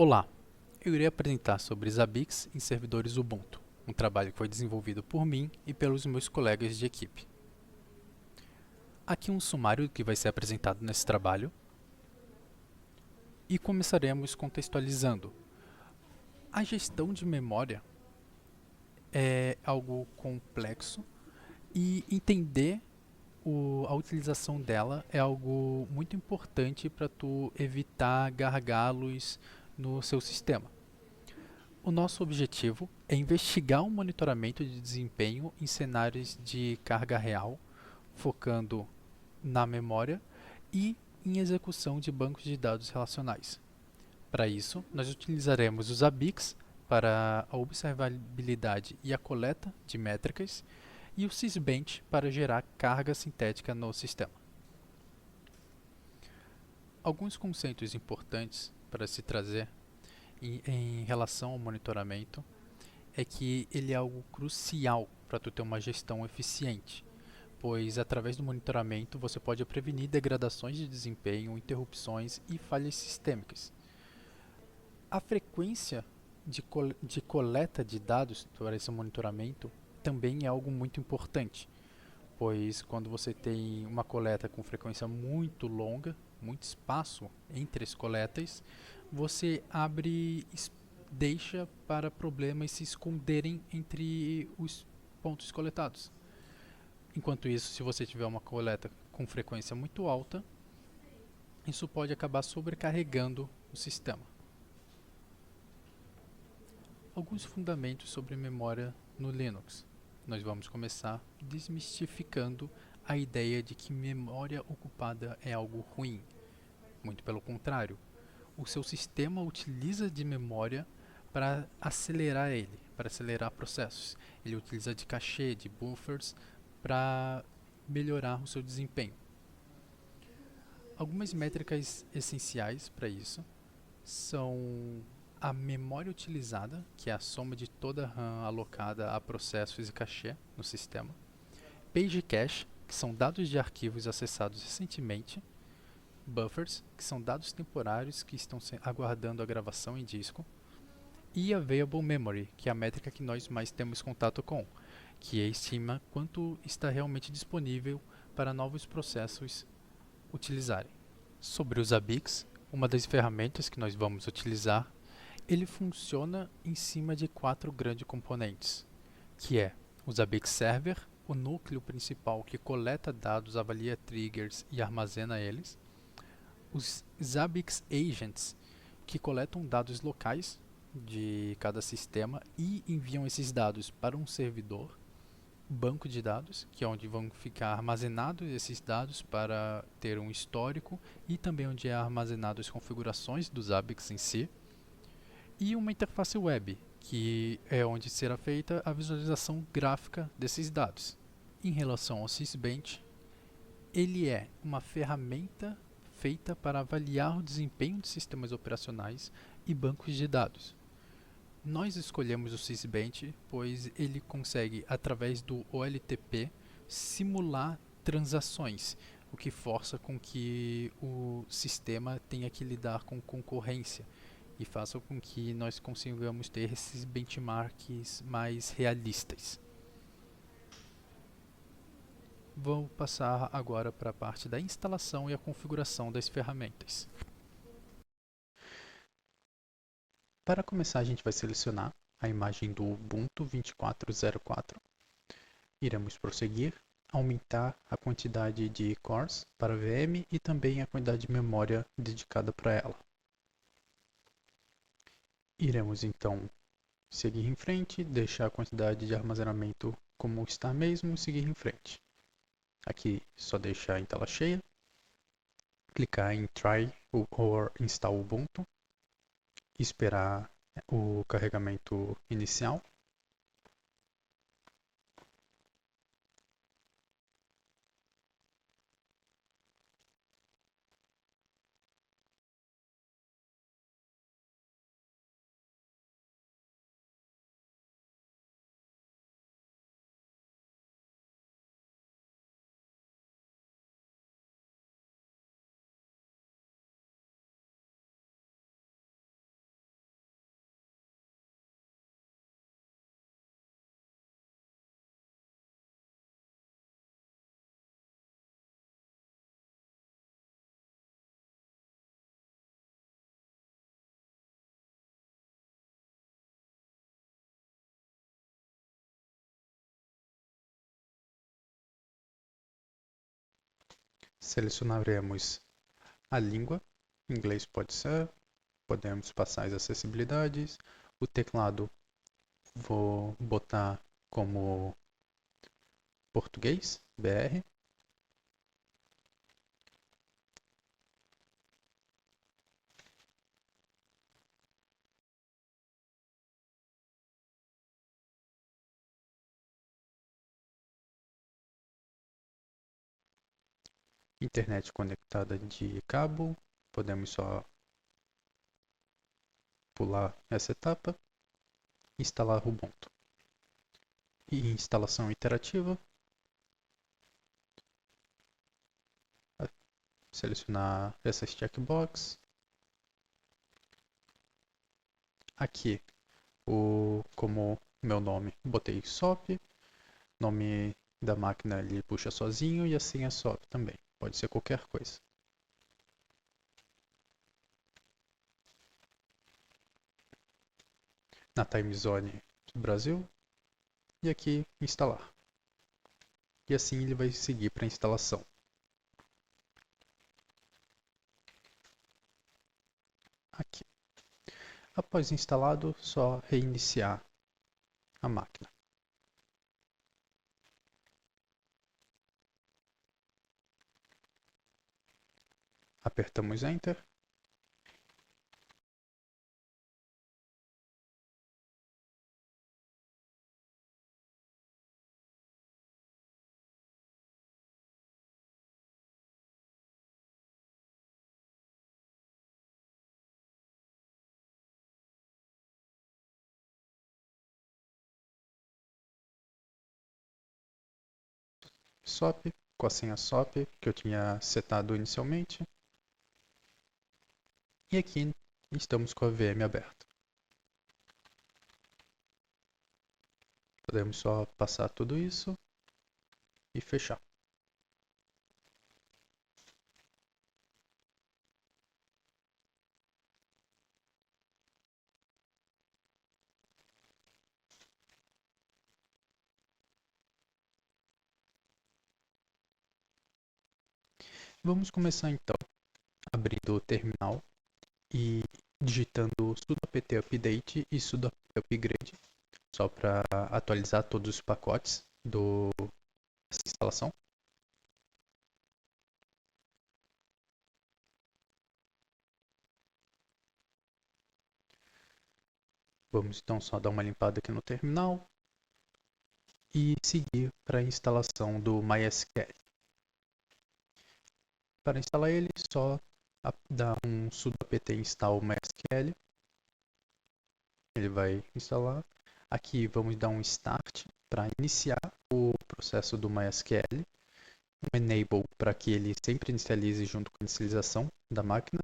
Olá, eu irei apresentar sobre Zabbix em servidores Ubuntu, um trabalho que foi desenvolvido por mim e pelos meus colegas de equipe. Aqui um sumário do que vai ser apresentado nesse trabalho e começaremos contextualizando. A gestão de memória é algo complexo e entender a utilização dela é algo muito importante para tu evitar gargalos no seu sistema. O nosso objetivo é investigar um monitoramento de desempenho em cenários de carga real, focando na memória e em execução de bancos de dados relacionais. Para isso, nós utilizaremos os ABICs para a observabilidade e a coleta de métricas e o Sysbench para gerar carga sintética no sistema. Alguns conceitos importantes para se trazer em relação ao monitoramento é que ele é algo crucial para tu ter uma gestão eficiente, pois através do monitoramento você pode prevenir degradações de desempenho, interrupções e falhas sistêmicas. A frequência de coleta de dados para esse monitoramento também é algo muito importante, pois quando você tem uma coleta com frequência muito longa, muito espaço entre as coletas, você deixa para problemas se esconderem entre os pontos coletados. Enquanto isso, se você tiver uma coleta com frequência muito alta, isso pode acabar sobrecarregando o sistema. Alguns fundamentos sobre memória no Linux. Nós vamos começar desmistificando a ideia de que memória ocupada é algo ruim. Muito pelo contrário, o seu sistema utiliza de memória para acelerar ele, para acelerar processos. Ele utiliza de cache, de buffers, para melhorar o seu desempenho. Algumas métricas essenciais para isso são a memória utilizada, que é a soma de toda a RAM alocada a processos e cache no sistema. Page cache, que são dados de arquivos acessados recentemente. Buffers, que são dados temporários que estão aguardando a gravação em disco. E Available Memory, que é a métrica que nós mais temos contato com, que estima quanto está realmente disponível para novos processos utilizarem. Sobre os ABICs, uma das ferramentas que nós vamos utilizar, ele funciona em cima de 4 grandes componentes, que é o Zabbix Server, o núcleo principal que coleta dados, avalia triggers e armazena eles, os Zabbix Agents, que coletam dados locais de cada sistema e enviam esses dados para um servidor, banco de dados, que é onde vão ficar armazenados esses dados para ter um histórico e também onde é armazenado as configurações dos Zabbix em si, e uma interface web, que é onde será feita a visualização gráfica desses dados. Em relação ao Sysbench, ele é uma ferramenta feita para avaliar o desempenho de sistemas operacionais e bancos de dados. Nós escolhemos o Sysbench pois ele consegue, através do OLTP, simular transações, o que força com que o sistema tenha que lidar com concorrência e faça com que nós consigamos ter esses benchmarks mais realistas. Vou passar agora para a parte da instalação e a configuração das ferramentas. Para começar, a gente vai selecionar a imagem do Ubuntu 24.04. Iremos prosseguir, aumentar a quantidade de cores para VM e também a quantidade de memória dedicada para ela. Iremos então seguir em frente, deixar a quantidade de armazenamento como está mesmo e seguir em frente. Aqui só deixar em tela cheia, clicar em Try or Install Ubuntu, esperar o carregamento inicial. Selecionaremos a língua, inglês pode ser, podemos passar as acessibilidades. O teclado vou botar como português, BR. Internet conectada de cabo, podemos só pular essa etapa. Instalar Ubuntu. E instalação iterativa. Selecionar essas checkbox. Aqui, como meu nome, botei SOP. Nome da máquina ele puxa sozinho e a senha SOP também. Pode ser qualquer coisa. Na time zone do Brasil. E aqui, instalar. E assim ele vai seguir para a instalação. Aqui. Após instalado, só reiniciar a máquina. Apertamos Enter. SOP, com a senha SOP que eu tinha setado inicialmente. E aqui estamos com a VM aberta. Podemos só passar tudo isso e fechar. Vamos começar então abrindo o terminal e digitando sudo apt update e sudo apt upgrade, só para atualizar todos os pacotes dessa instalação. Vamos então só dar uma limpada aqui no terminal e seguir para a instalação do MySQL. Para instalar ele, só dar um sudo apt install MySQL. Ele vai instalar. Aqui vamos dar um start para iniciar o processo do MySQL. Um enable para que ele sempre inicialize junto com a inicialização da máquina.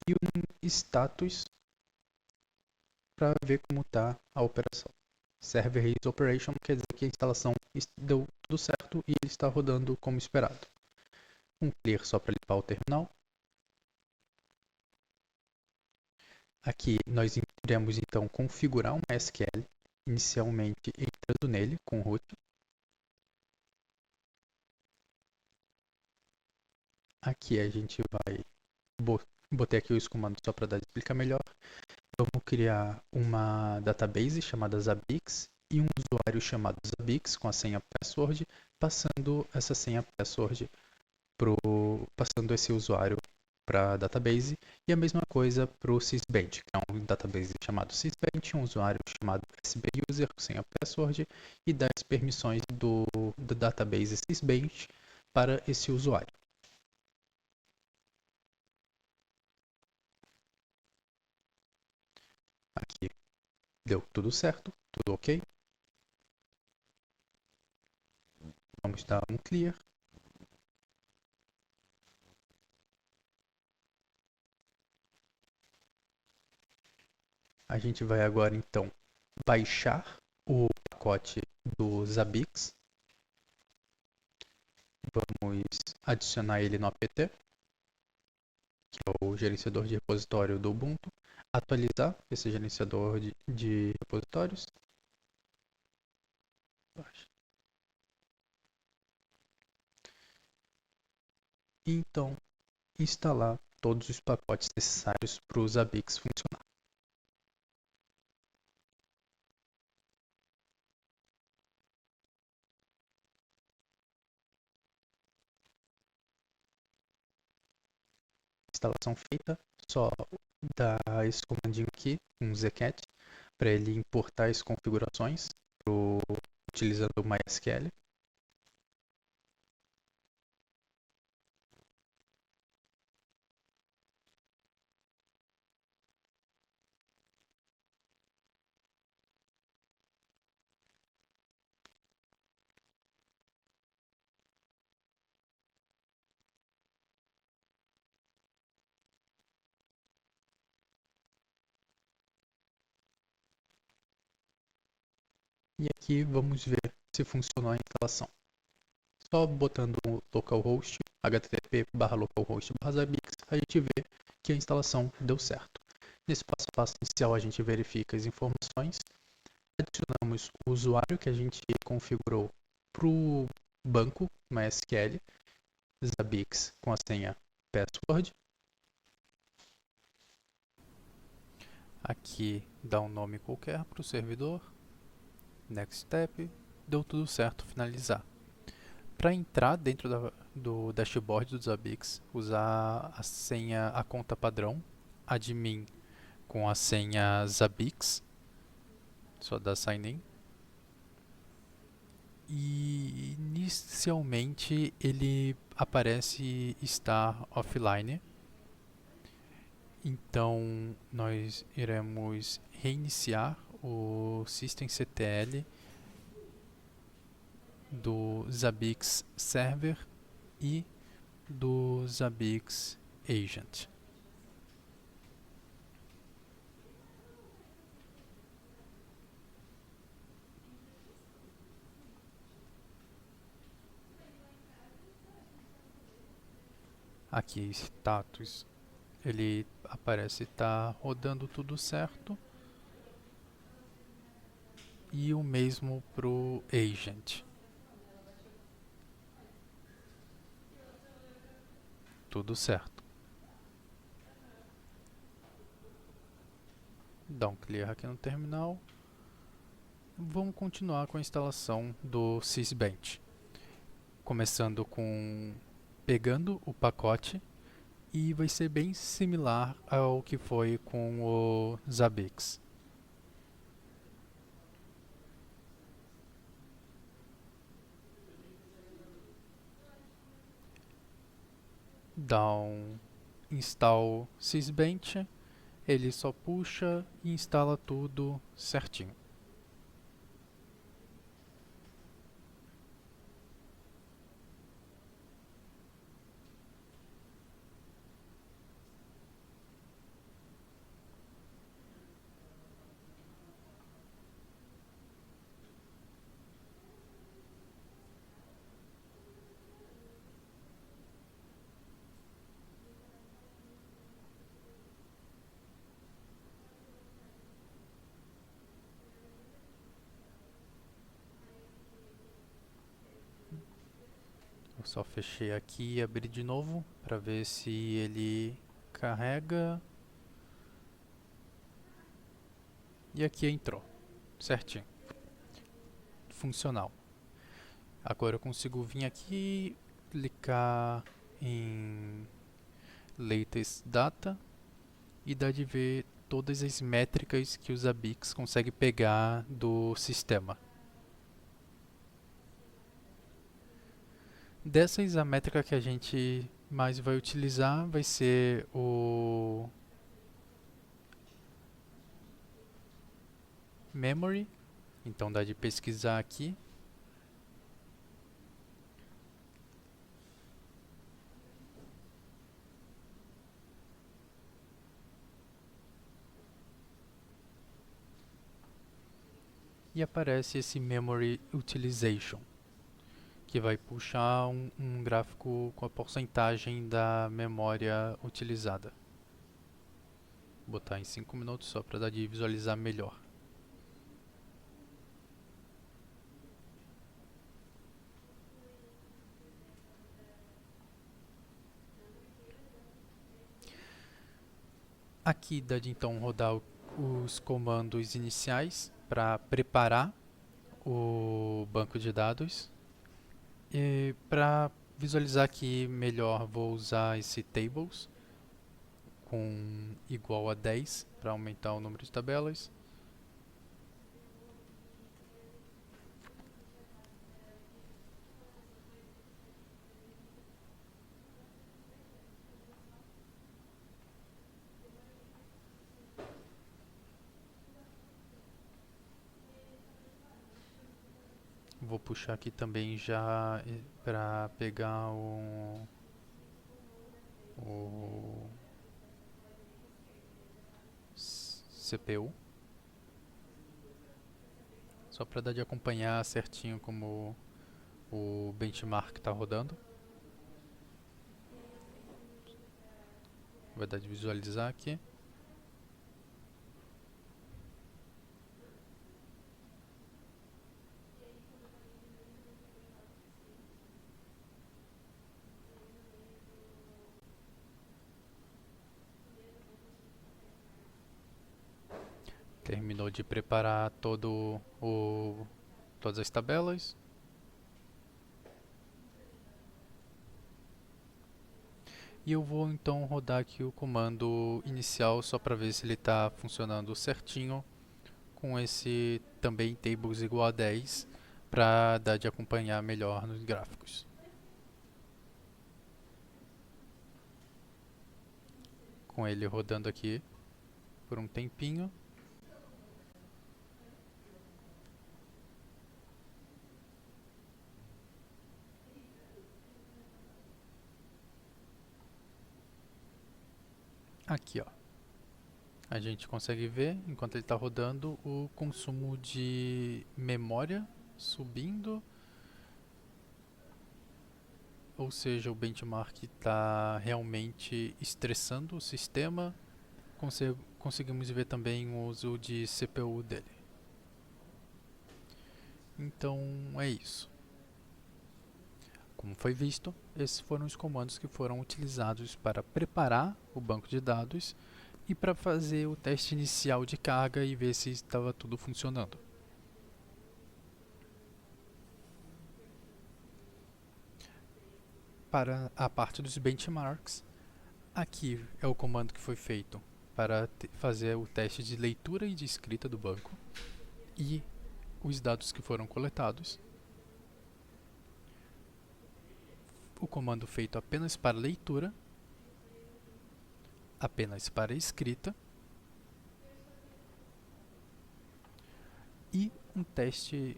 E um status para ver como está a operação. Server is operation quer dizer que a instalação deu tudo certo e ele está rodando como esperado. Um clear só para limpar o terminal. Aqui nós iremos então configurar um MySQL, inicialmente entrando nele com root. Aqui a gente vai, botei aqui os comandos só para explicar melhor. Vamos criar uma database chamada Zabbix e um usuário chamado Zabbix com a senha password, passando essa senha password passando esse usuário para a database, e a mesma coisa para o sysbench, que é um database chamado sysbench, um usuário chamado sbuser com senha password, e dar as permissões do database sysbench para esse usuário. Aqui deu tudo certo, tudo ok. Vamos dar um clear. A gente vai agora então baixar o pacote do Zabbix. Vamos adicionar ele no apt, que é o gerenciador de repositório do Ubuntu. Atualizar esse gerenciador de repositórios. e então instalar todos os pacotes necessários para o Zabbix funcionar. Instalação feita, só dar esse comandinho aqui, um zcat, para ele importar as configurações utilizando o MySQL. E aqui vamos ver se funcionou a instalação. Só botando o localhost, http:/localhost/zabbix, a gente vê que a instalação deu certo. Nesse passo a passo inicial, a gente verifica as informações, adicionamos o usuário que a gente configurou para o banco MySQL, Zabbix com a senha password. Aqui dá um nome qualquer para o servidor. Next step, deu tudo certo, finalizar. Para entrar dentro do dashboard do Zabbix, usar a senha, a conta padrão, admin com a senha Zabbix, só dar sign in. E inicialmente ele aparece estar offline, então nós iremos reiniciar o systemctl do Zabbix Server e do Zabbix Agent. Aqui status, ele aparece tá rodando tudo certo, e o mesmo pro Agent. Tudo certo. Dá um clear aqui no terminal. Vamos continuar com a instalação do Sysbench. Começando com pegando o pacote, e vai ser bem similar ao que foi com o Zabbix. Dá um install Sysbench, ele só puxa e instala tudo certinho. Eu só fechei aqui e abri de novo para ver se ele carrega. E aqui entrou, certinho, funcional. Agora eu consigo vir aqui, clicar em Latest Data e dá de ver todas as métricas que o Zabbix consegue pegar do sistema. Dessas, a métrica que a gente mais vai utilizar vai ser o Memory. Então dá de pesquisar aqui. E aparece esse Memory Utilization, que vai puxar um gráfico com a porcentagem da memória utilizada. Vou botar em 5 minutos só para dar de visualizar melhor. Aqui dá de então rodar os comandos iniciais para preparar o banco de dados. E para visualizar aqui melhor, vou usar esse tables com igual a 10 para aumentar o número de tabelas. Vou puxar aqui também já para pegar o CPU, só para dar de acompanhar certinho como o benchmark está rodando. Vai dar de visualizar aqui. Terminou de preparar todas as tabelas. E eu vou então rodar aqui o comando inicial só para ver se ele está funcionando certinho com esse também tables igual a 10 para dar de acompanhar melhor nos gráficos. Com ele rodando aqui por um tempinho. Aqui, ó, a gente consegue ver, enquanto ele está rodando, o consumo de memória subindo. Ou seja, o benchmark está realmente estressando o sistema. Conseguimos ver também o uso de CPU dele. Então é isso. Como foi visto, esses foram os comandos que foram utilizados para preparar o banco de dados e para fazer o teste inicial de carga e ver se estava tudo funcionando. Para a parte dos benchmarks, aqui é o comando que foi feito para fazer o teste de leitura e de escrita do banco e os dados que foram coletados. O comando feito apenas para leitura, apenas para escrita e um teste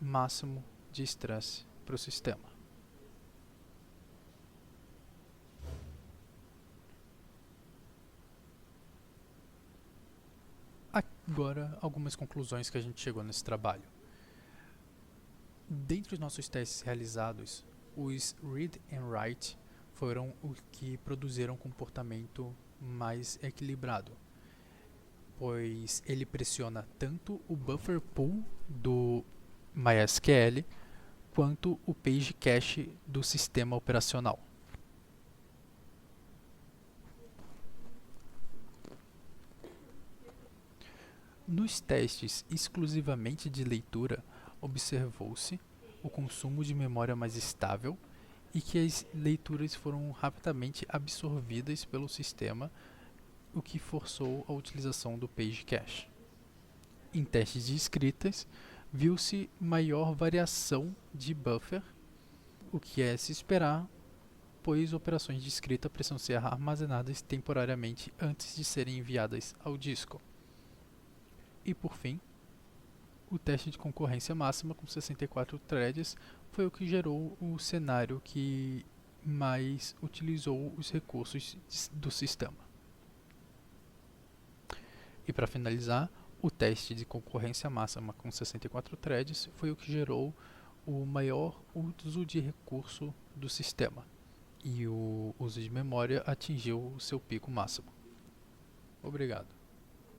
máximo de estresse para o sistema. Agora, algumas conclusões que a gente chegou nesse trabalho. Dentre os nossos testes realizados, os read and write foram os que produziram um comportamento mais equilibrado, pois ele pressiona tanto o buffer pool do MySQL quanto o page cache do sistema operacional. Nos testes exclusivamente de leitura, observou-se o consumo de memória mais estável e que as leituras foram rapidamente absorvidas pelo sistema, o que forçou a utilização do page cache. Em testes de escritas, viu-se maior variação de buffer, o que é se esperar, pois operações de escrita precisam ser armazenadas temporariamente antes de serem enviadas ao disco. E por fim, o teste de concorrência máxima com 64 threads foi o que gerou o cenário que mais utilizou os recursos do sistema. E para finalizar, o teste de concorrência máxima com 64 threads foi o que gerou o maior uso de recurso do sistema, e o uso de memória atingiu o seu pico máximo. Obrigado.